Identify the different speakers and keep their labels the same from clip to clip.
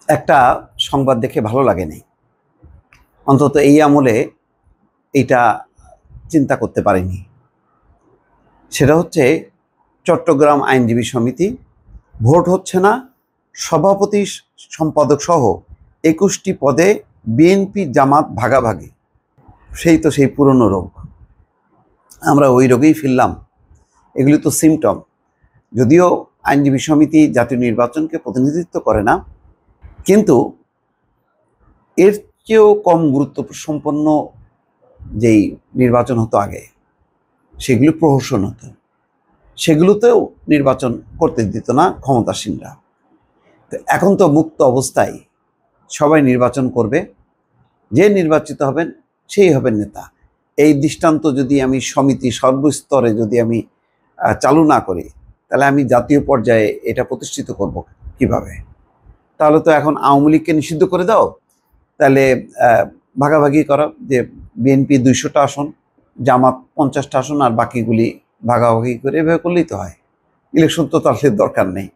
Speaker 1: একটা সংবাদ দেখে ভালো লাগেনি, অন্তত এই আমলে এইটা চিন্তা করতে পারিনি। সেটা হচ্ছে চট্টগ্রাম আইনজীবী সমিতি ভোট হচ্ছে না, সভাপতি সম্পাদক সহ 21টি পদে বিএনপি জামাত ভাগাভাগি। সেই পুরনো রোগ, আমরা ওই রোগেই ফিরলাম। এগুলি তো সিমটম। যদিও আইনজীবী সমিতি জাতীয় নির্বাচনকে প্রতিনিধিত্ব করে না, কিন্তু এর চেয়েও কম গুরুত্ব সম্পন্ন যেই নির্বাচন হতো আগে, সেগুলো প্রহসন হতো, সেগুলোতেও নির্বাচন করতে দিত না ক্ষমতাসীনরা। তো এখন তো মুক্ত অবস্থায় সবাই নির্বাচন করবে, যে নির্বাচিত হবেন সেই হবেন নেতা। এই দৃষ্টান্ত যদি আমি সমিতি সর্বস্তরে যদি আমি চালু না করি, তাহলে আমি জাতীয় পর্যায়ে এটা প্রতিষ্ঠিত করব কিভাবে? তাহলে তো এখন আওয়ামী লীগকে নিষিদ্ধ করে দাও, তাহলে ভাগাভাগি করা, যে বিএনপি 200টা আসন, জামাত 50টা আসন, আর বাকিগুলি ভাগাভাগি করে এভাবে করলেই তো হয়। ইলেকশন তো তাহলে দরকার নেই।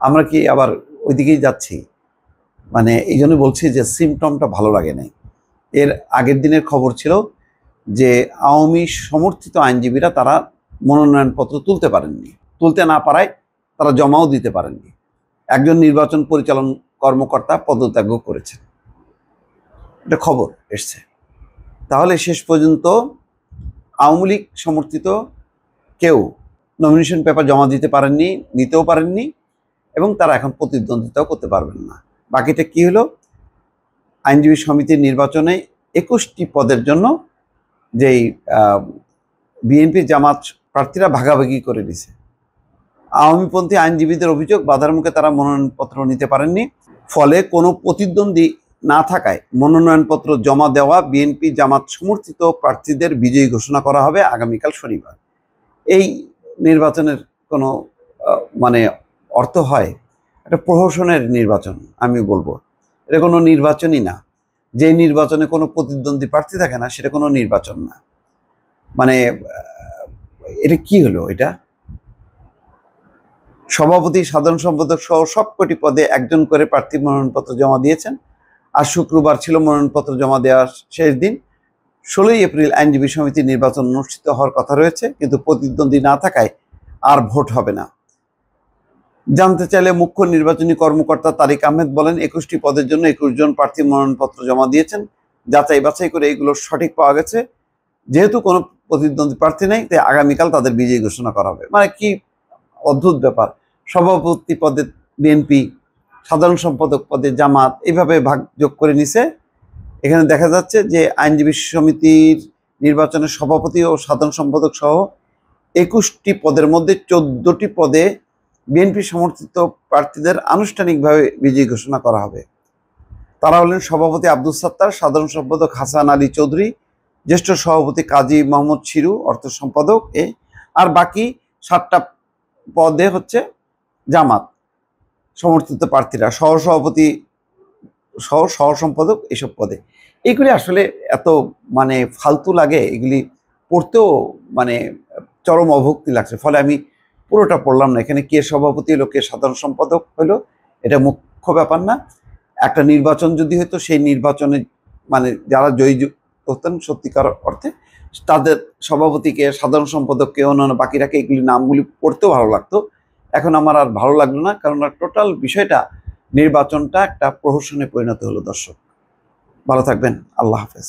Speaker 1: আমরা কি আবার ওইদিকেই যাচ্ছি? মানে এই জন্য বলছি যে সিমটমটা ভালো লাগে নাই। এর আগের দিনের খবর ছিল যে আওয়ামী সমর্থিত আইনজীবীরা তারা মনোনয়নপত্র তুলতে পারেননি, তুলতে না পারায় তারা জমাও দিতে পারেননি। একজন নির্বাচন পরিচালন কর্মকর্তা পদত্যাগও করেছেন, এটা খবর এসছে। তাহলে শেষ পর্যন্ত আওয়ামী লীগ সমর্থিত কেউ নমিনেশন পেপার জমা দিতে পারেননি, নিতেও পারেননি, এবং তারা এখন প্রতিদ্বন্দ্বিতাও করতে পারবেন না। বাকিটা কি হলো? আইনজীবী সমিতির নির্বাচনে 21টি পদের জন্য যেই বিএনপি জামাত প্রার্থীরা ভাগাভাগি করে দিছে। আওয়ামীপন্থী আইনজীবীদের অভিযোগ, বাধার মুখে তারা মনোনয়নপত্র নিতে পারেননি। ফলে কোনো প্রতিদ্বন্দ্বী না থাকায় মনোনয়নপত্র জমা দেওয়া বিএনপি জামাত সমর্থিত প্রার্থীদের বিজয়ী ঘোষণা করা হবে আগামীকাল শনিবার। এই নির্বাচনের কোনো মানে অর্থ হয়? এটা প্রহসনের নির্বাচন আমি বলবো। এটা কোনো নির্বাচনই না। যে নির্বাচনে কোনো প্রতিদ্বন্দ্বী প্রার্থী থাকে না, সেটা কোনো নির্বাচন না। মানে এটা কি হলো? এটা সভাপতি, সাধারণ সম্পাদক সহ সবকটি পদে একজন করে প্রার্থী মনোনয়নপত্র জমা দিয়েছেন। আর শুক্রবার ছিল মনোনয়নপত্র জমা দেওয়ার শেষ দিন। 16ই এপ্রিল আইনজীবী সমিতির নির্বাচন অনুষ্ঠিত হওয়ার কথা রয়েছে, কিন্তু প্রতিদ্বন্দ্বী না থাকায় আর ভোট হবে না। জানতে চাইলে মুখ্য নির্বাচনী কর্মকর্তা তারিক আহমেদ বলেন, 21টি পদের জন্য 21 জন প্রার্থী মনোনয়নপত্র জমা দিয়েছেন। যাচাই বাছাই করে এগুলো সঠিক পাওয়া গেছে। যেহেতু কোনো প্রতিদ্বন্দ্বী প্রার্থী নেই, তাই আগামীকাল তাদের বিজয়ী ঘোষণা করা হবে। মানে কি অদ্ভুত ব্যাপার! সভাপতি পদে বিএনপি, সাধারণ সম্পাদক পদে জামাত, এইভাবে ভাগযোগ করে নিছে। এখানে দেখা যাচ্ছে যে আইনজীবী সমিতির নির্বাচনের সভাপতি ও সাধারণ সম্পাদক সহ 21টি পদের মধ্যে 14টি পদে বিএনপি সমর্থিত প্রার্থীদের আনুষ্ঠানিকভাবে বিজয়ী ঘোষণা করা হবে। তারা হলেন সভাপতি আব্দুল সাত্তার, সাধারণ সম্পাদক হাসান আলী চৌধুরী, জ্যেষ্ঠ সভাপতি কাজী মোহাম্মদ শিরু, অর্থ সম্পাদক আর বাকি 7টা পদে হচ্ছে জামাত সমর্থিত প্রার্থীরা, সহসভাপতি সহ সহ সম্পাদক, এইসব পদে। এগুলি আসলে এত মানে ফালতু লাগে, এগুলি পড়তেও মানে চরম অভক্তি লাগছে। ফলে আমি পুরোটা পড়লাম না। এখানে কে সভাপতি হলো, কে সাধারণ সম্পাদক হলো, এটা মুখ্য ব্যাপার না। একটা নির্বাচন যদি হতো, সেই নির্বাচনে মানে যারা জয়ী হতেন সত্যিকার অর্থে, তাদের সভাপতিকে, সাধারণ সম্পাদককে, অন্যান্য বাকিরাকে, এগুলি নামগুলি পড়তেও ভালো লাগতো। এখন আমার আর ভালো লাগলো না, কারণ টোটাল বিষয়টা, নির্বাচনটা একটা প্রহসনে পরিণত হলো। দর্শক ভালো থাকবেন, আল্লাহ হাফেজ।